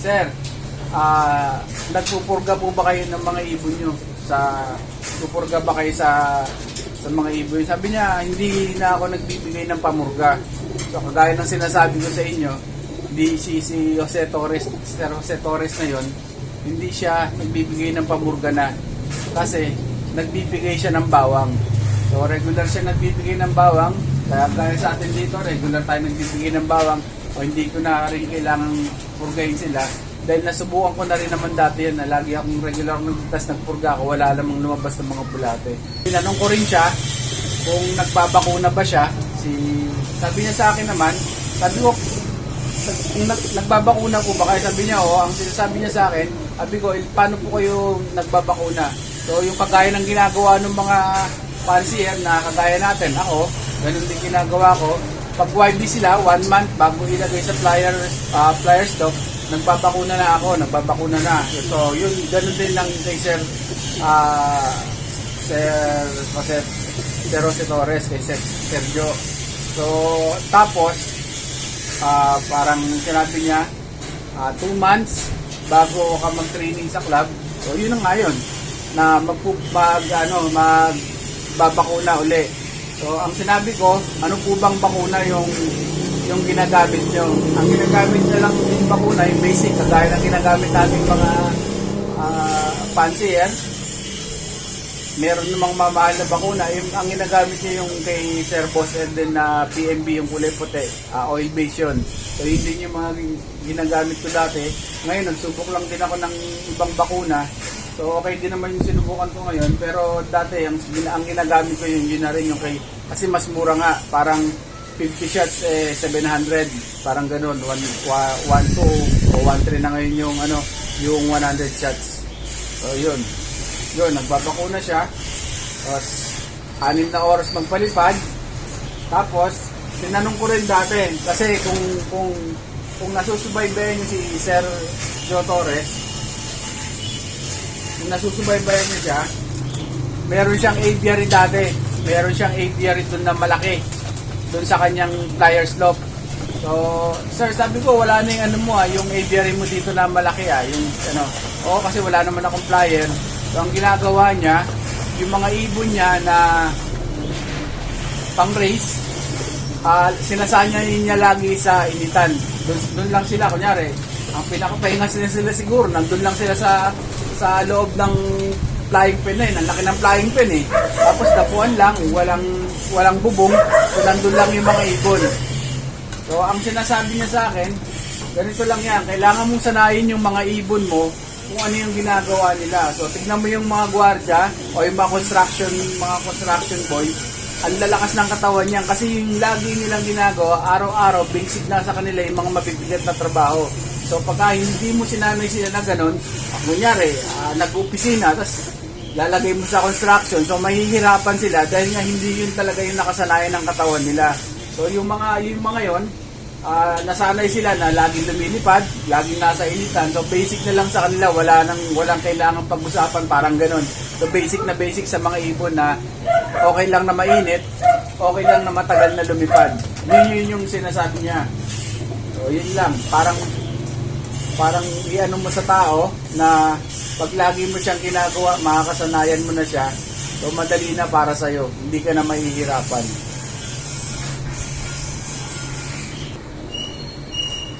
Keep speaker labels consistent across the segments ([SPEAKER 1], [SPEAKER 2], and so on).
[SPEAKER 1] Sir, nagpupurga po ba kayo ng mga ibon nyo? Pupurga ba kayo sa mga ibon? Sabi niya, hindi na ako nagbibigay ng pamurga. So, kagaya ng sinasabi ko sa inyo, hindi si Jose Torres, Sir Jose Torres na yon, hindi siya nagbibigay ng pamurga na. Kasi, nagbibigay siya ng bawang. So, regular siya nagbibigay ng bawang. Kaya sa atin dito, regular tayo nagbibigay ng bawang. O hindi ko na rin kailangang purgahin sila. Dahil nasubukan ko na rin naman dati yan na lagi akong regular nagtas nagpurga ako, wala namang lumabas ng mga bulate. Tinanong ko rin siya kung nagbabakuna ba siya. Sabi niya sa akin naman, sabi ko, nagbabakuna po ba? Kaya sabi niya, ang sinasabi niya sa akin, sabi ko, paano po kayo nagbabakuna? So yung kagaya ng ginagawa ng mga fancier na kagaya natin, ako, ganun din ginagawa ko. Pag YB sila, 1 month bago ilagay sa flyer stock, nagbabakuna na ako, nagbabakuna na. So, yun, ganun din lang kay Sir Jose Torres, kay Sergio. So, tapos, parang sinabi niya, 2 months bago ka mag-training sa club. So, yun na nga yun, na magbabakuna uli. So, ang sinabi ko, ano po bang bakuna yung ginagamit nyo? Ang ginagamit nyo lang yung bakuna, yung basic, kagaya ng ginagamit natin mga fancier. Meron namang mamahal na bakuna. Ang ginagamit nyo yung kay Sir Boss and then PMB, yung kulay puti, oil base yun. So, hindi yung mga ginagamit ko dati. Ngayon, nagsubok lang din ako ng ibang bakuna. So, okay din naman yung sinubukan ko ngayon. Pero dati, ang ginagamit ko yun na rin yung kasi mas mura nga. Parang 50 shots, 700. Parang ganun. 1.2 o 1.3 na ngayon yung 100 shots. So, yun. Yun, nagbabakuna siya. Tapos, 6 na oras magpalipad. Tapos, tinanong ko rin dati. Kasi kung nasusubaybayan niyo si Sir Joe Torres, kung nasusubaybayan niya siya, meron siyang aviary dati. Meron siyang aviary doon na malaki. Doon sa kanyang flyer slope. So, sir, sabi ko, wala na yung yung aviary mo dito na malaki yung kasi wala naman akong flyer. So, ang ginagawa niya, yung mga ibon niya na pang race, sinasanya niya lagi sa initan. Doon lang sila, kunyari, ang pinakapahinga sila siguro, nandun lang sila sa loob ng flying pen ang laki ng flying pen Tapos dapuan lang, walang bubong, so nandun lang yung mga ibon. So ang sinasabi niya sa akin, ganito lang yan, kailangan mong sanayin yung mga ibon mo kung ano yung ginagawa nila. So tignan mo yung mga gwardiya o yung mga construction boys, ang lalakas ng katawan niyan kasi yung lagi nilang ginagawa, araw-araw, basic na sa kanila yung mga mabibigat na trabaho. So pagka hindi mo sinanay sila na ganun, kunyari, nag-opisina, tapos lalagay mo sa construction, so mahihirapan sila dahil nga hindi yun talaga yung nakasanayan ng katawan nila. So yung mga yon, nasanay sila na laging lumilipad, laging nasa initan. So basic na lang sa kanila, walang kailangang pag-usapan, parang ganun. So basic sa mga ibon na okay lang na mainit, okay lang na matagal na lumipad. Yun yung sinasabi niya. So yun lang, parang iano mo sa tao na pag lagi mo siyang ginagawa, makakasanayan mo na siya, so madali na para sa'yo, hindi ka na mahihirapan.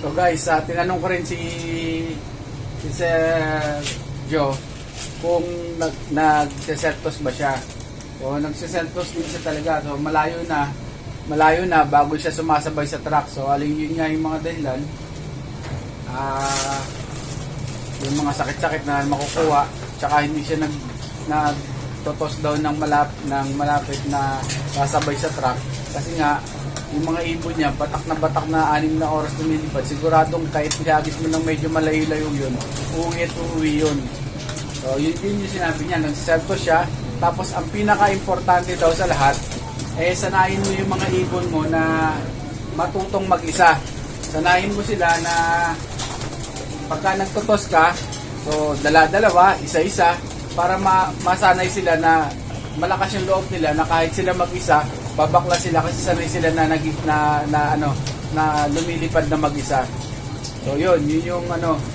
[SPEAKER 1] So guys, tinanong ko rin si Sir Joe kung nagseseltos ba siya. So nagseseltos din siya talaga, so malayo na bago siya sumasabay sa truck. So alin yun nga yung mga dahilan, yung mga sakit-sakit na makukuha, tsaka hindi siya nagtotos daw ng malapit na sasabay sa truck kasi nga yung mga ibon niya batak na 6 na oras lumilipad, siguradong kahit ihagis mo ng medyo malayo-layo yun, uwi yun. So yun yung sinabi niya, nagsiselto siya. Tapos ang pinaka-importante daw sa lahat, sanayin mo yung mga ibon mo na matutong mag-isa. Sanayin mo sila na pagka nagtotos ka, so dala-dalawa, isa-isa, para masanay sila na malakas yung loob nila na kahit sila mag-isa, babakla sila kasi sanay sila na lumilipad na mag-isa. So yun yung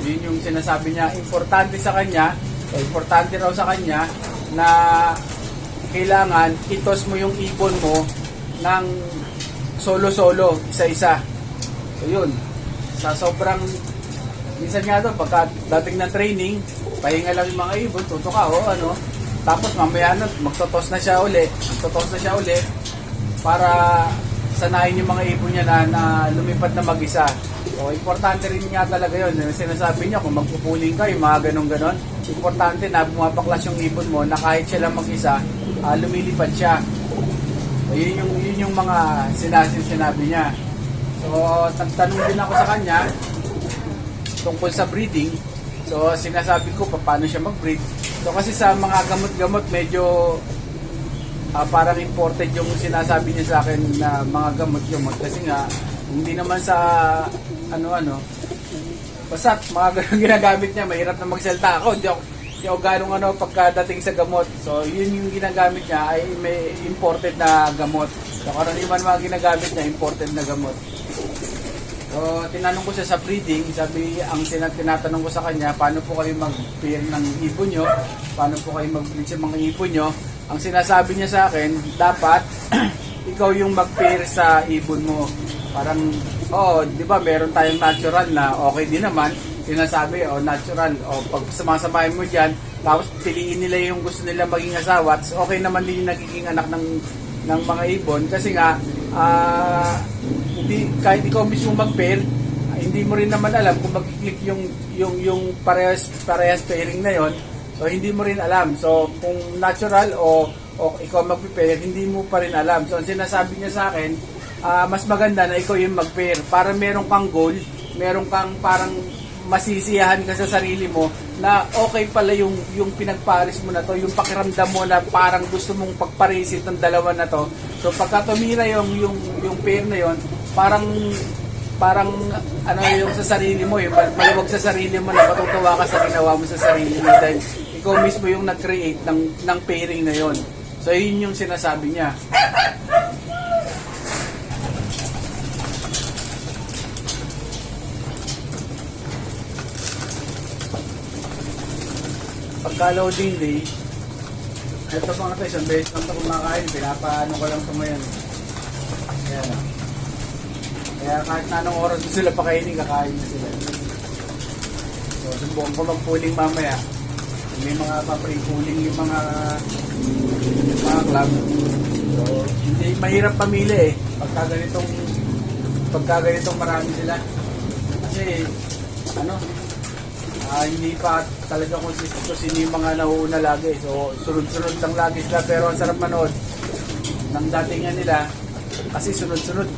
[SPEAKER 1] yun yung sinasabi niya, importante sa kanya, o importante raw sa kanya na kailangan itos mo yung ibon mo ng solo-solo, isa-isa. So yun, sa sobrang, minsan nga doon, pagka dating ng training, pahinga lang yung mga ibon, tuto ka, tapos mamaya na, magtotos na siya uli, para sanayin yung mga ibon niya na lumipad na mag-isa. So, importante rin nga talaga yun. Sinasabi niya, kung magpupuling ka, yung mga ganon-ganon, importante na bumabaklas yung ibon mo na kahit siya lang mag-isa, lumilipad siya. So, yun yung mga sinabi niya. So, nagtanong din ako sa kanya tungkol sa breeding. So, sinasabi ko paano siya mag-breed. So, kasi sa mga gamot-gamot, medyo parang imported yung sinasabi niya sa akin na mga gamot-gamot. Kasi nga, hindi naman sa basta mga ganun ginagamit niya, mahirap na magsalita ako. Hindi ako ganong pagkadating sa gamot. So, yun yung ginagamit niya ay may imported na gamot. So, karaniwan mga ginagamit niya, imported na gamot. So, tinanong ko siya sa breeding, tinatanong ko sa kanya, paano po kayo mag-pair ng ibon nyo? Paano po kayo mag-breed sa mga ibon nyo? Ang sinasabi niya sa akin, dapat ikaw yung mag-pair sa ibon mo. Parang, di ba, meron tayong natural na okay din naman. Sinasabi, natural, pag sumasamahin mo dyan, tapos piliin nila yung gusto nila maging asawa, okay naman din yung nagiging anak ng mga ibon. Kasi nga, kahit ikaw mismo mag-pair, hindi mo rin naman alam kung mag-click yung parehas pairing na yon. So, hindi mo rin alam. So, kung natural o ikaw mag-pair, hindi mo pa rin alam. So, ang sinasabi niya sa akin, mas maganda na ikaw yung mag-pair para meron kang goal, meron kang parang masisiyahan ka sa sarili mo na okay pala yung pinagparis mo na to, yung pakiramdam mo na parang gusto mong pagparisit ng dalawa na to. So, pagka tumira yung pair na yon, parang yung sa sarili mo, yung maluwag sa sarili mo na matutuwa ka sa ginawa mo sa sarili mo dahil ikaw mismo yung nag-create ng pairing na yon. So, yun yung sinasabi niya. Pagka-loading day, ito mga tayo, isang beses lang ito kumakain, pinapaano ko lang ito ngayon. Kaya kahit na anong oras ko sila pakainin, kakain na sila. So, subukan ko mag-pooling mamaya. May mga pa-pre-pooling yung mga club. So, hindi mahirap pamili pagka ganitong marami sila. Kasi, hindi pa talaga consistent kung sino yung mga nauuna lagi. So, sunod-sunod lang lagi sila. Pero ang sarap manood ng datingan nila kasi sunod-sunod.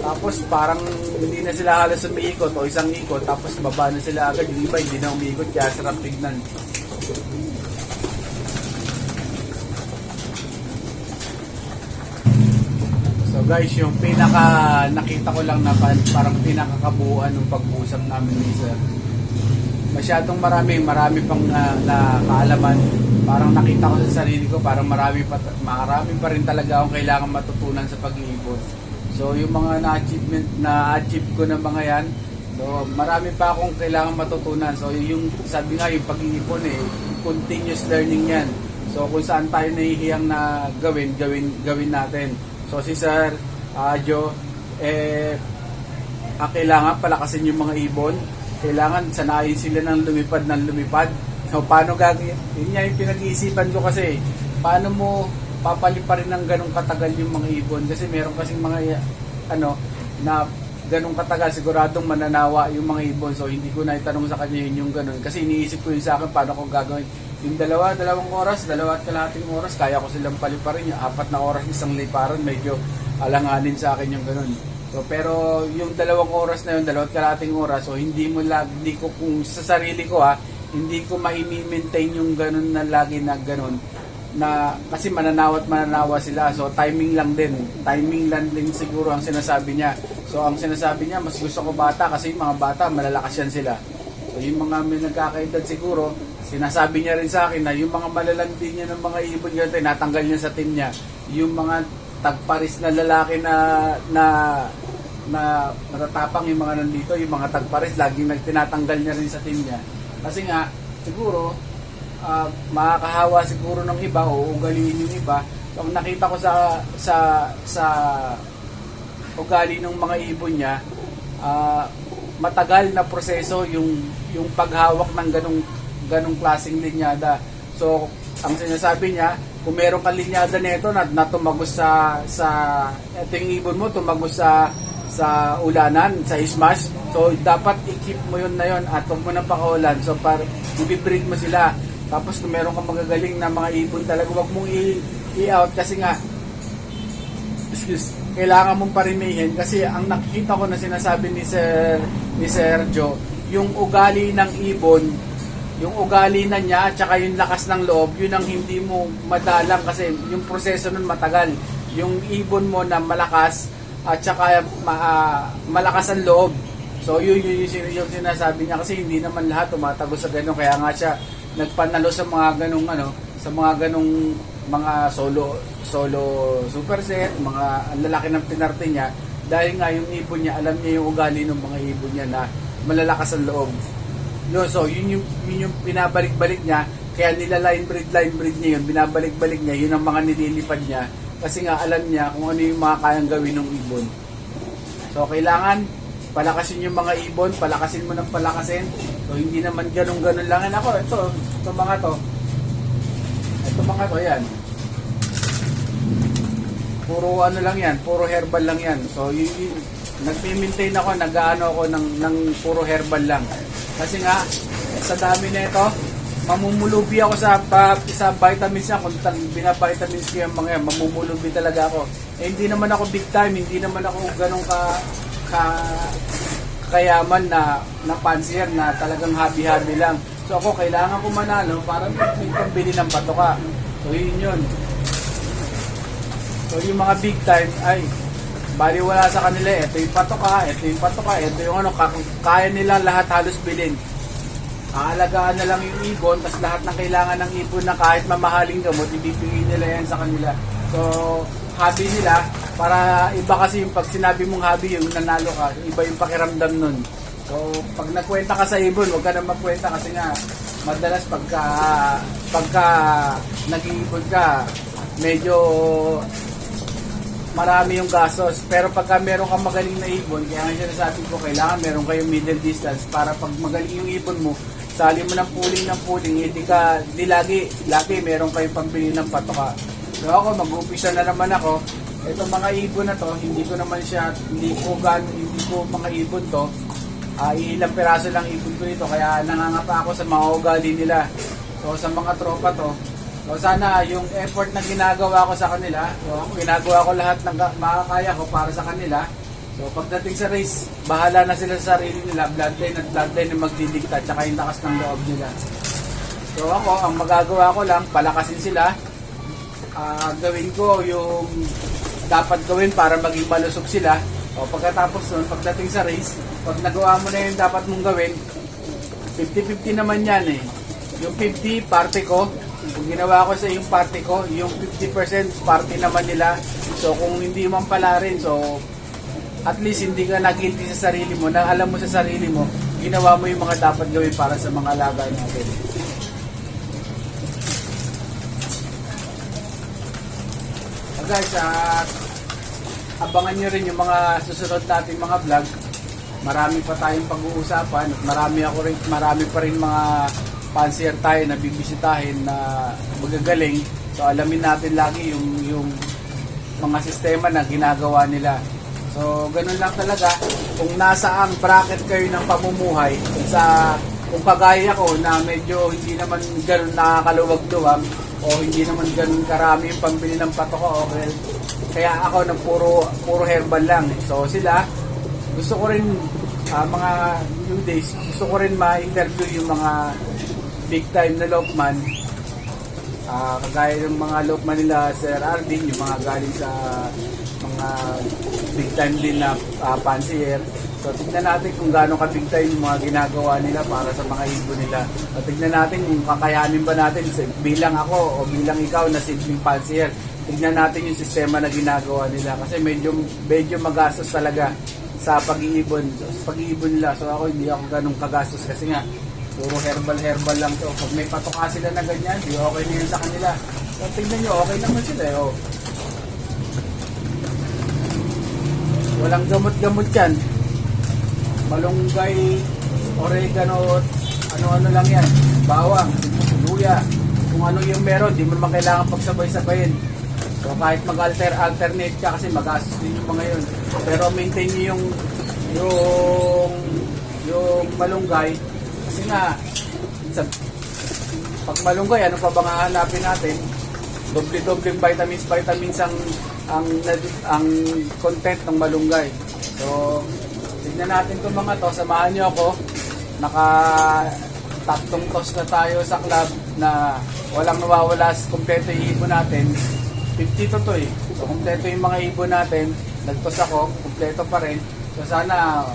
[SPEAKER 1] Tapos parang hindi na sila halos umiikot o isang ikot, tapos baba na sila agad. Yung iba hindi na umiikot, kaya sarap tignan. So guys, yung nakita ko lang na parang pinakakabuuan ng pag-uusap namin ni Sir. Masyadong marami pang na kaalaman. Parang nakita ko sa sarili ko, parang marami pa rin talaga akong kailangan matutunan sa pag-iibon. So yung mga na-achieve ko na mga yan, so marami pa akong kailangan matutunan. So yung sabi nga, yung pag-iipon continuous learning yan. So kung saan tayo nahihiyang na gawin natin. So si Sir Joe, kailangan palakasin yung mga ibon. Kailangan sanayin sila ng lumipad. So paano gagawin? Yun nga yung pinag-iisipan ko kasi, paano mo papaliparin ng ganong katagal yung mga ibon, kasi meron kasing mga na ganong katagal siguradong mananawa yung mga ibon. So hindi ko na itanong sa kanya yun yung ganon, kasi iniisip ko yun sa akin paano ko gagawin yung dalawang oras, 2.5 oras, kaya ko silang paliparin. Yung 4 na oras isang liparan, medyo alanganin sa akin yung ganon. So pero yung 2 oras na yun, 2.5 oras, so hindi ko kung sa sarili ko hindi ko ma-maintain yung ganon na lagi na ganon, na kasi mananawa sila. So timing lang din siguro ang sinasabi niya. So ang sinasabi niya, mas gusto ko bata kasi yung mga bata malalakas yan sila. So yung mga may nagkakaedad siguro, sinasabi niya rin sa akin na yung mga malalandi niya ng mga ibon yun, natanggal niya sa team niya. Yung mga tagparis na lalaki na natatapang yung mga nandito, yung mga tagpares, laging nagtinatanggal niya rin sa team niya. Kasi nga, siguro, makakahawa siguro ng iba o ugaliin yung iba. So, ang nakita ko sa ugali ng mga ibon niya, matagal na proseso yung paghawak ng ganong klaseng linyada. So, ang sinasabi niya, kung meron kang linyada nito na tumagos sa ito yung ibon mo, tumagos sa ulanan, sa smash. So, dapat i-keep mo yun na yun at huwag mo nang pakaulan. So, i-breed mo sila. Tapos, kung meron kang magagaling na mga ibon talaga, huwag mong i-out kasi nga, kailangan mong parimihin kasi ang nakikita ko na sinasabi ni Sir Joe, yung ugali ng ibon, yung ugali na niya at saka yung lakas ng loob, yun ang hindi mo madalang kasi yung proseso nun matagal. Yung ibon mo na malakas at saka malakas ang loob. So yun yung sinasabi niya kasi hindi naman lahat tumatagos sa ganun, kaya nga siya nagpanalo sa mga ganung sa mga ganung mga solo superset, mga ang lalaki ng pinarte niya dahil nga yung ibon niya, alam niya yung ugali ng mga ibon niya na malalakas ang loob. Yun, so yun yung pinabalik-balik niya, kaya nila line breed niya yun, binabalik-balik niya, yun ang mga nililipad niya kasi nga alam niya kung ano yung mga kayang gawin ng ibon. So kailangan palakasin yung mga ibon, palakasin mo ng palakasin. So hindi naman ganun-ganun lang. And ako, ito mga to, yan. Puro ano lang yan, puro herbal lang yan. So nagme-maintain ako, nag-aano ako ng puro herbal lang. Kasi nga, sa dami na ito, mamumulubi ako sa vitamins niya. Kung binavitamins ko yung mga yan, mamumulubi talaga ako. Eh, hindi naman ako big time, hindi naman ako ganun kayaman na pansier na talagang habi-habi lang. So ako, kailangan ko manalo para may pambili ng patoka. So yun. So yung mga big time ay baliwala sa kanila, ito yung patoka, ito yung ano, kaya nila lahat halos bilhin. Aalagaan na lang yung ibon, tapos lahat ng kailangan ng ibon na kahit mamahaling gamot, ibibigay nila yan sa kanila. So, hobby nila, para iba kasi yung pag sinabi mong hobby, yung nanalo ka, iba yung pakiramdam nun. So, pag nagkwenta ka sa ibon, huwag ka na magkwenta kasi nga, madalas pagka nag-iibon ka, medyo marami yung gastos. Pero pagka meron kang magaling na ibon, kaya nga sinasabi ko, kailangan meron kayong middle distance para pag magaling yung ibon mo, sali mo ng puling, hindi lagi meron kayong pambili ng patoka. So ako, mag-umpisa na naman ako. Itong mga ibon na to, hindi ko mga ibon to. Ilang piraso lang ibon ko ito, kaya nangangapa ako sa mga ugali nila. So sa mga tropa to, so sana yung effort na ginagawa ko sa kanila, so ginagawa ko lahat ng makakaya ko para sa kanila. So pagdating sa race, bahala na sila sa sarili nila, bloodline na magdidikta, tsaka yung takas ng loob nila. So ako, ang magagawa ko lang, palakasin sila. Gawin ko yung dapat gawin para maging malusog sila. O pagkatapos nun, pagdating sa race, pag nagawa mo na yung dapat mong gawin, 50-50 naman yan eh. Yung 50, parte ko. Kung ginawa ko sa yung parte ko, yung 50% parte naman nila. So kung hindi man pala rin, so at least hindi ka nag-guilty sa sarili mo, na alam mo sa sarili mo, ginawa mo yung mga dapat gawin para sa mga alaga natin. Guys, abangan nyo rin yung mga susunod nating mga vlog. Marami pa tayong pag-uusapan at marami pa rin mga pansier tayo na bibisitahin na magagaling. So alamin natin lagi yung mga sistema na ginagawa nila. So ganun lang talaga. Kung nasa ang bracket kayo ng pamumuhay, kung kagaya ko na medyo hindi naman ganun nakakaluwag-luwag o hindi naman ganun karami yung pambili ng patoka, okay. Kaya ako na puro herbal lang. So sila, gusto ko rin mga new days, gusto ko rin ma-interview yung mga big time na Lokman. Kagaya ng mga Lokman nila Sir Arvin, yung mga galing sa mga big time din na pansier. So tignan natin kung gaano ka big time yung mga ginagawa nila para sa mga ibon nila. So tignan natin kung kakayanin ba natin bilang ako o bilang ikaw na simpleng pansier. Tignan natin yung sistema na ginagawa nila kasi medyo magastos talaga sa pag-iibon. So, sa pag-iibon nila. So ako hindi ako ganun kagastos kasi nga puro herbal lang to. Pag may patoka sila na ganyan, di okay na yun sa kanila. So tingnan nyo, okay naman sila eh. Oh. Walang gamot-gamot yan. Malunggay, oregano, ano-ano lang yan. Bawang, luya. Kung ano yung meron, di mo naman kailangan pagsabay-sabayin. So kahit mag-alternate ka kasi magastos din yung mga yun. Pero maintain nyo yung malunggay. Kasi nga, pag malunggay, ano pa bang hahanapin natin? Doble-dobleng vitamins ang content ng malunggay. So, tignan natin itong mga to. Samahan nyo ako. Naka-tatlong toss na tayo sa club na walang nawawala. Kompleto yung ibon natin. 50 to eh. So, kompleto yung mga ibon natin. Nagtos ako. Kompleto pa rin. So, sana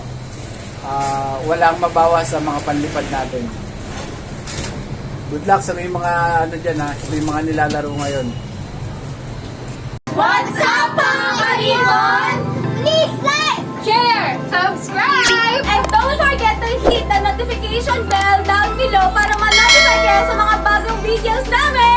[SPEAKER 1] walang mabawas sa mga panlipad natin. Good luck sa may mga ano dyan sa may mga nilalaro ngayon.
[SPEAKER 2] What's up, mga kaibon? Please like, share, subscribe, and don't forget to hit the notification bell down below para ma-notify kayo sa mga bagong videos namin!